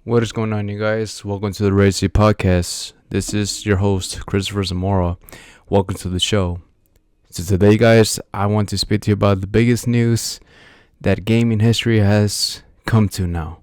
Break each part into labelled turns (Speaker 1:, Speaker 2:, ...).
Speaker 1: What is going on, you guys? Welcome to the Racy Podcast. This is your host, Cristopher Zamora. Welcome to the show. So today, guys, I want to speak to you about the biggest news that gaming history has come to now.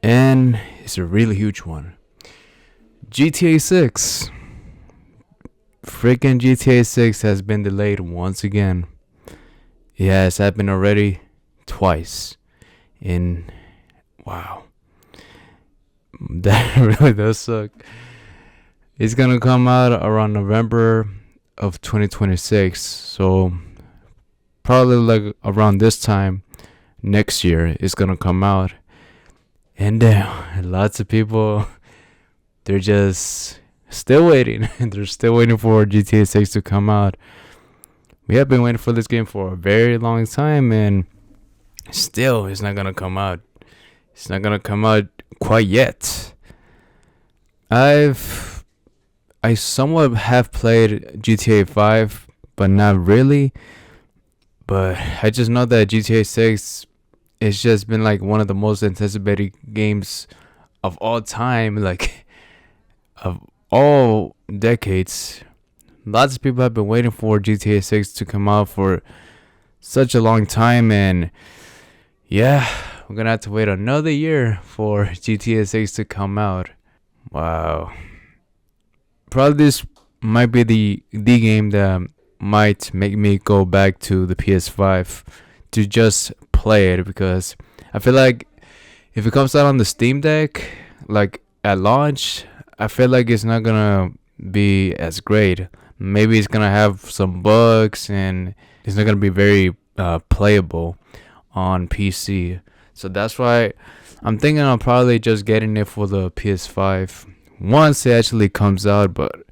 Speaker 1: And it's a really huge one. GTA 6. Freaking GTA 6 has been delayed once again. It has happened already twice. Wow. That really does suck. It's gonna come out around November of 2026. So probably like around this time next year it's gonna come out. And lots of people, they're just still waiting. They're still waiting for GTA 6 to come out. We have been waiting for this game for a very long time, and still it's not gonna come out. It's not gonna come out quite yet. I somewhat have played GTA 5, but not really. But I just know that GTA 6 it's just been like one of the most anticipated games of all time, like of all decades. Lots of people have been waiting for GTA 6 to come out for such a long time, and yeah, we're gonna have to wait another year for GTA 6 to come out. Wow. Probably this might be the game that might make me go back to the PS5 to just play it, because I feel like if it comes out on the Steam Deck, like at launch, I feel like it's not gonna be as great. Maybe it's gonna have some bugs and it's not gonna be very playable on PC. So that's why I'm thinking I'm probably just getting it for the PS5 once it actually comes out. But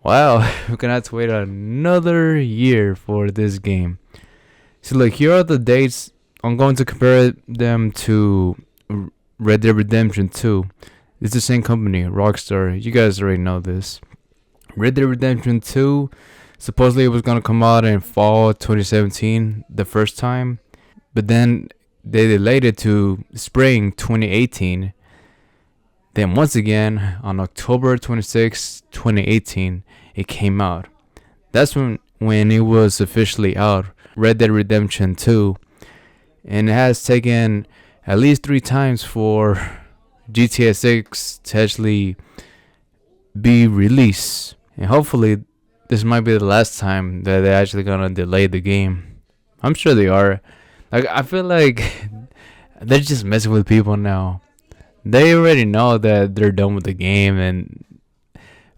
Speaker 1: wow, we're gonna have to wait another year for this game. So look, here are the dates. I'm going to compare them to Red Dead Redemption 2. It's the same company, Rockstar. You guys already know this. Red Dead Redemption 2, supposedly it was going to come out in fall 2017 the first time. But then they delayed it to spring 2018. Then once again, on October 26, 2018, it came out. That's when it was officially out, Red Dead Redemption 2. And it has taken at least 3 times for GTA 6 to actually be released. And hopefully this might be the last time that they're actually gonna delay the game. I'm sure they are. Like, I feel like they're just messing with people now. They already know that they're done with the game, and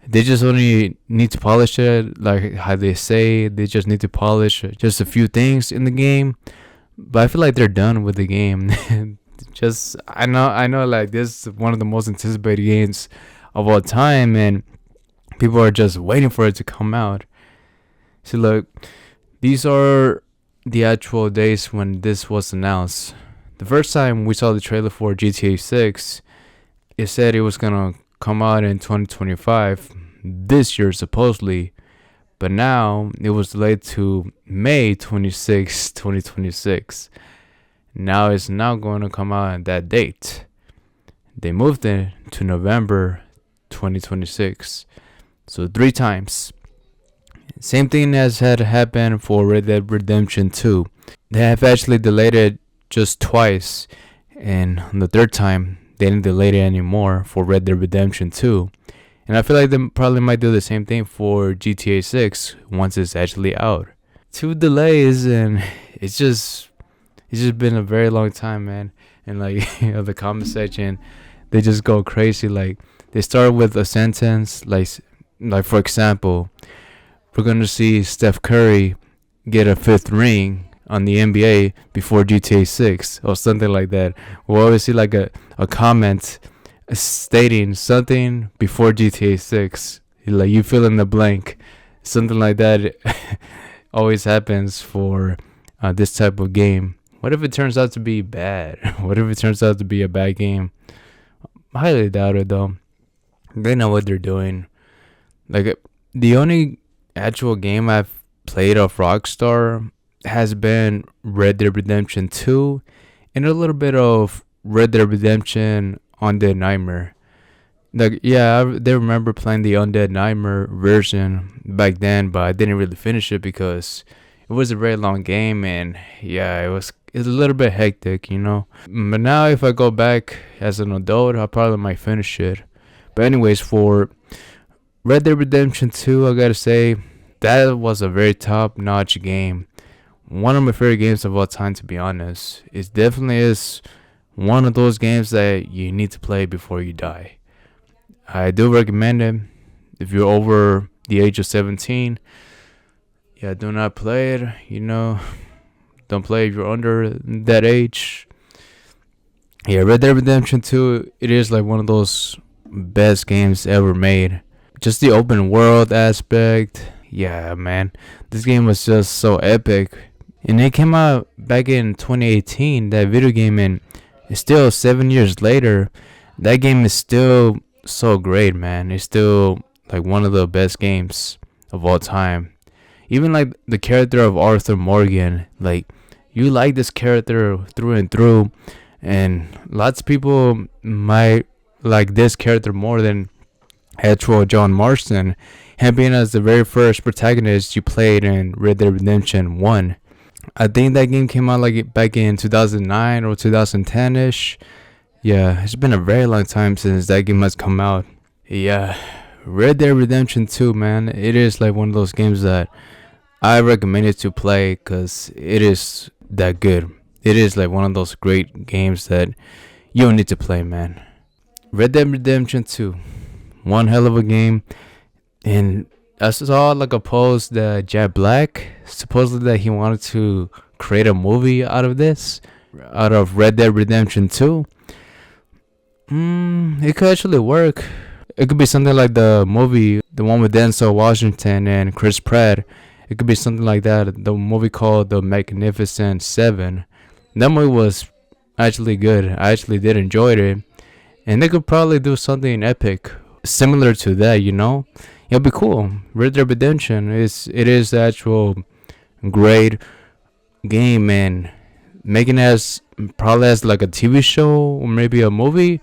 Speaker 1: they just only need to polish it. Like how they say, they just need to polish just a few things in the game. But I feel like they're done with the game. I know like this is one of the most anticipated games of all time, and people are just waiting for it to come out. So look, these are the actual days when this was announced. The first time we saw the trailer for GTA 6, it said it was gonna come out in 2025, this year supposedly, but now it was delayed to May 26, 2026. Now it's now going to come out at that date. They moved it to November 2026. So 3 times. Same thing as had happened for Red Dead Redemption 2. They have actually delayed it just twice, and on the third time they didn't delay it anymore for Red Dead Redemption 2. And I feel like they probably might do the same thing for GTA 6 once it's actually out. 2 delays, and it's just been a very long time, man. And like the comment section, they just go crazy. Like they start with a sentence like for example, we're gonna see Steph Curry get a 5th ring on the NBA before GTA 6 or something like that. We'll always see like a comment stating something before GTA 6. Like you fill in the blank. Something like that always happens for this type of game. What if it turns out to be bad? What if it turns out to be a bad game? I highly doubt it though. They know what they're doing. Like the only actual game I've played of Rockstar has been Red Dead Redemption 2 and a little bit of Red Dead Redemption Undead Nightmare. Like, yeah, they remember playing the Undead Nightmare version back then, but I didn't really finish it because it was a very long game, and yeah, it's a little bit hectic, you know. But now, if I go back as an adult, I probably might finish it. But anyways, for Red Dead Redemption 2, I gotta say that was a very top-notch game. One of my favorite games of all time, to be honest. It definitely is one of those games that you need to play before you die. I do recommend it if you're over the age of 17. Yeah, do not play it. You know, don't play if you're under that age. Yeah, Red Dead Redemption 2, it is like one of those best games ever made. Just the open world aspect. Yeah, man. This game was just so epic. And it came out back in 2018, that video game, and it's still 7 years later. That game is still so great, man. It's still like one of the best games of all time. Even like the character of Arthur Morgan, like you like this character through and through, and lots of people might like this character more than actual John Marston, him being as the very first protagonist you played in Red Dead Redemption 1. I think that game came out like back in 2009 or 2010-ish. Yeah, it's been a very long time since that game has come out. Yeah, Red Dead Redemption 2, man, it is like one of those games that I recommend it to play because it is that good. It is like one of those great games that you need to play, man. Red Dead Redemption 2, one hell of a game. And I saw like a post that Jack Black, supposedly that he wanted to create a movie out of this, out of Red Dead Redemption 2. It could actually work. It could be something like the movie, the one with Denzel Washington and Chris Pratt. It could be something like that. The movie called The Magnificent Seven. That movie was actually good. I actually did enjoy it. And they could probably do something epic similar to that, you know? It'll be cool. Red Dead Redemption is the actual great game, and making it as probably as like a TV show or maybe a movie,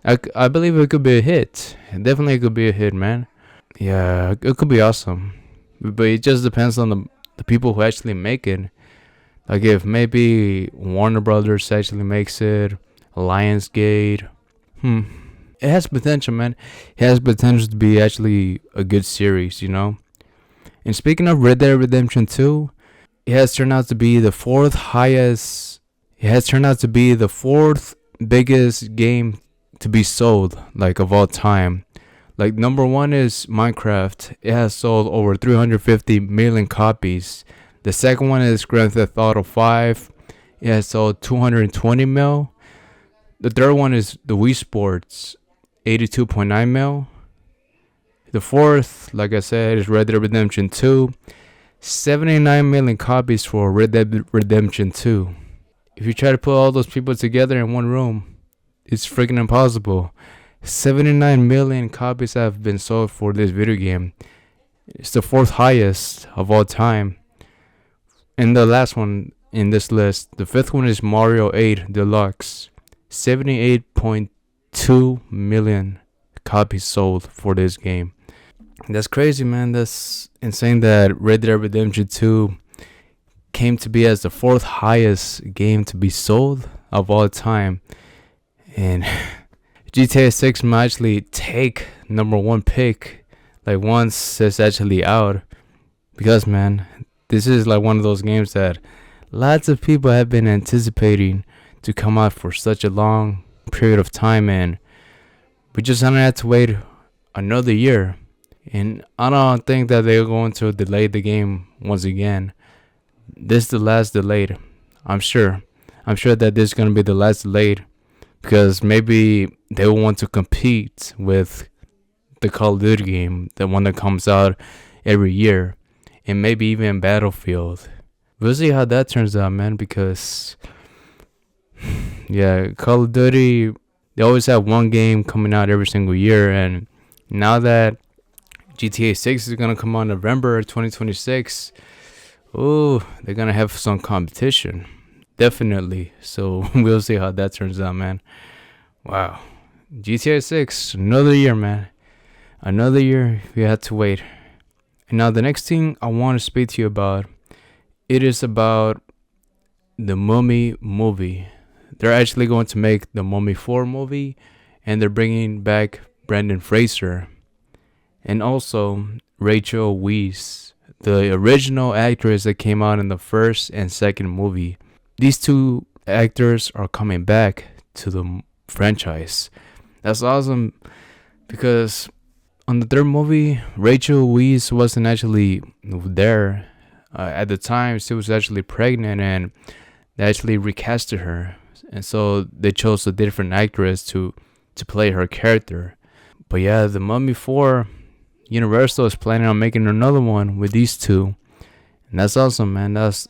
Speaker 1: I believe it could be a hit. Definitely could be a hit, man. Yeah, it could be awesome. But it just depends on the people who actually make it. Like if maybe Warner Brothers actually makes it, Lionsgate. It has potential, man. It has potential to be actually a good series, you know. And speaking of Red Dead Redemption 2, it has turned out to be the fourth highest. It has turned out to be the fourth biggest game to be sold, like of all time. Like number one is Minecraft. It has sold over 350 million copies. The second one is Grand Theft Auto 5. It has sold 220 mil. The third one is the Wii Sports, 82.9 mil. The fourth, like I said, is Red Dead Redemption 2. 79 million copies for Red Dead Redemption 2. If you try to put all those people together in one room, it's freaking impossible. 79 million copies have been sold for this video game. It's the fourth highest of all time. And the last one in this list, the fifth one is Mario 8 Deluxe. 78.2 million copies sold for this game. That's crazy, man. That's insane that Red Dead Redemption 2 came to be as the fourth highest game to be sold of all time. And GTA 6 might actually take number one pick like once it's actually out. Because, man, this is like one of those games that lots of people have been anticipating to come out for such a long period of time, and we just gonna have to wait another year. And I don't think that they're going to delay the game once again. This is the last delayed. I'm sure that this is gonna be the last delayed, because maybe they will want to compete with the Call of Duty game, the one that comes out every year, and maybe even Battlefield. We'll see how that turns out, man, because yeah, Call of Duty, they always have one game coming out every single year, and now that GTA 6 is going to come out in November 2026, oh, they're going to have some competition. Definitely. So we'll see how that turns out, man. Wow. GTA 6, another year, man. Another year we had to wait. And now the next thing I want to speak to you about, it is about the Mummy movie. They're actually going to make the Mummy 4 movie, and they're bringing back Brendan Fraser and also Rachel Weisz, the original actress that came out in the first and second movie. These two actors are coming back to the franchise. That's awesome because on the third movie, Rachel Weisz wasn't actually there. At the time, she was actually pregnant, and they actually recasted her. And so they chose a different actress to play her character. But yeah, the Mummy 4, Universal is planning on making another one with these two. And that's awesome, man. That's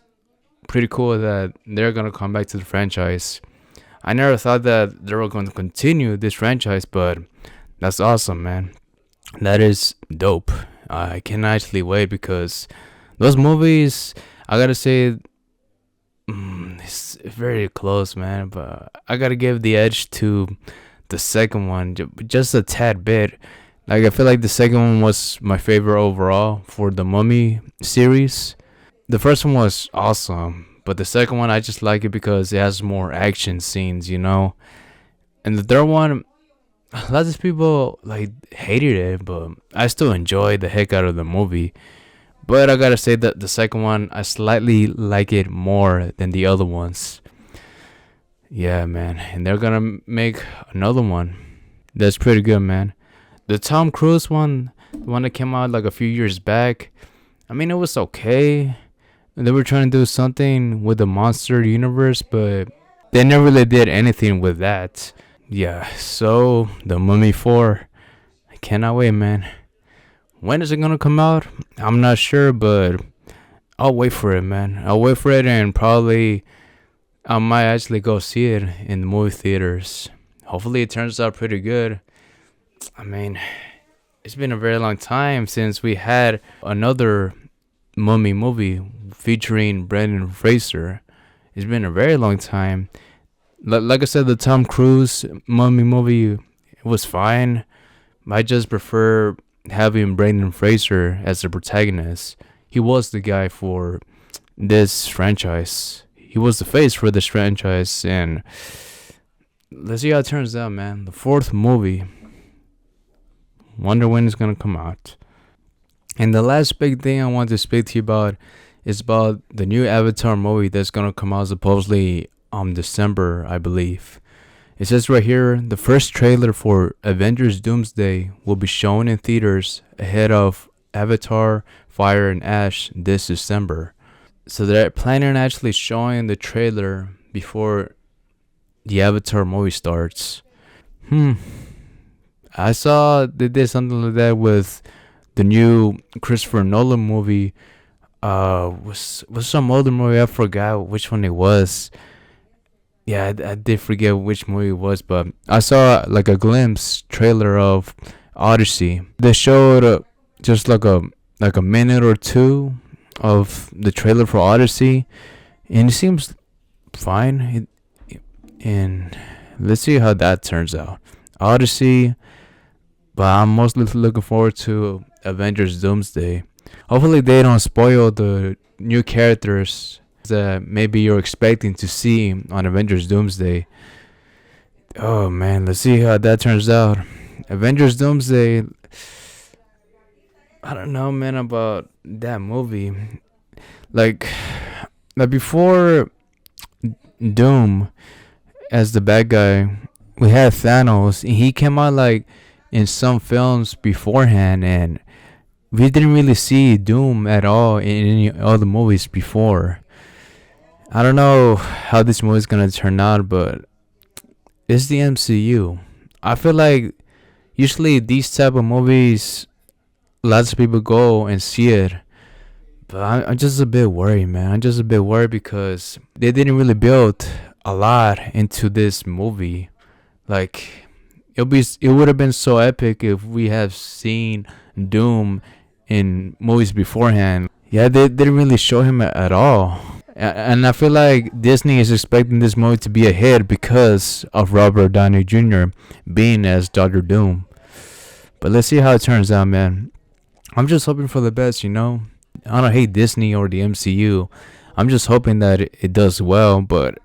Speaker 1: pretty cool that they're going to come back to the franchise. I never thought that they were going to continue this franchise, but that's awesome, man. That is dope. I can actually wait because those movies, I gotta say, it's very close, man. But I gotta give the edge to the second one, just a tad bit. Like, I feel like the second one was my favorite overall for the Mummy series. The first one was awesome, but the second one I just like it because it has more action scenes, you know. And the third one, a lot of people like hated it, but I still enjoyed the heck out of the movie. But I gotta say that the second one, I slightly like it more than the other ones. Yeah, man. And they're gonna make another one. That's pretty good, man. The Tom Cruise one, the one that came out like a few years back, I mean, it was okay. They were trying to do something with the monster universe, but they never really did anything with that. Yeah, so the Mummy 4, I cannot wait, man. When is it gonna come out? I'm not sure, but I'll wait for it, man. I'll wait for it, and probably I might actually go see it in the movie theaters. Hopefully it turns out pretty good. I mean, it's been a very long time since we had another Mummy movie featuring Brendan Fraser. It's been a very long time. Like I said, the Tom Cruise Mummy movie, it was fine. I just prefer having Brendan Fraser as the protagonist. He was the guy for this franchise. He was the face for this franchise, and let's see how it turns out, man. The fourth movie, wonder when it's gonna come out. And the last big thing I want to speak to you about is about the new Avatar movie that's gonna come out supposedly December, I believe. It says right here, the first trailer for Avengers Doomsday will be shown in theaters ahead of Avatar Fire and Ash this December. So they're planning on actually showing the trailer before the Avatar movie starts. I saw they did something like that with the new Christopher Nolan movie. Was some other movie, I forgot which one it was. Yeah, I did forget which movie it was, but I saw like a glimpse trailer of Odyssey. They showed just like a minute or two of the trailer for Odyssey, and it seems fine. And let's see how that turns out. Odyssey, but I'm mostly looking forward to Avengers Doomsday. Hopefully they don't spoil the new characters that maybe you're expecting to see on Avengers Doomsday. Oh man, let's see how that turns out. Avengers Doomsday, I don't know, man, about that movie. Like before Doom as the bad guy, we had Thanos, and he came out like in some films beforehand, and we didn't really see Doom at all in any other movies before. I don't know how this movie is gonna turn out, but it's the MCU. I feel like usually these type of movies, lots of people go and see it, but I'm just a bit worried, man. I'm just a bit worried because they didn't really build a lot into this movie. Like it would have been so epic if we have seen Doom in movies beforehand. Yeah, they didn't really show him at all. And I feel like Disney is expecting this movie to be a hit because of Robert Downey Jr. being as Doctor Doom. But let's see how it turns out, man. I'm just hoping for the best, you know. I don't hate Disney or the MCU. I'm just hoping that it does well, but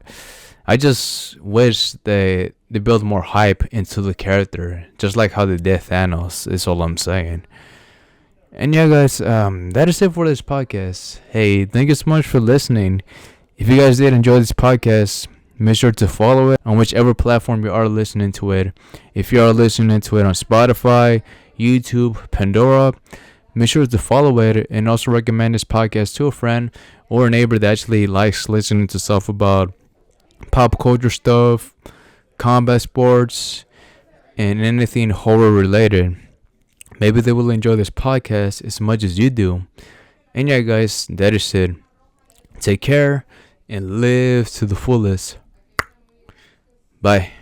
Speaker 1: I just wish they build more hype into the character, just like how they did Thanos. Is all I'm saying. And yeah, guys, that is it for this podcast. Hey, thank you so much for listening. If you guys did enjoy this podcast, make sure to follow it on whichever platform you are listening to it. If you are listening to it on Spotify, YouTube, Pandora, make sure to follow it and also recommend this podcast to a friend or a neighbor that actually likes listening to stuff about pop culture stuff, combat sports, and anything horror related. Maybe they will enjoy this podcast as much as you do. And yeah, guys, that is it. Take care and live to the fullest. Bye.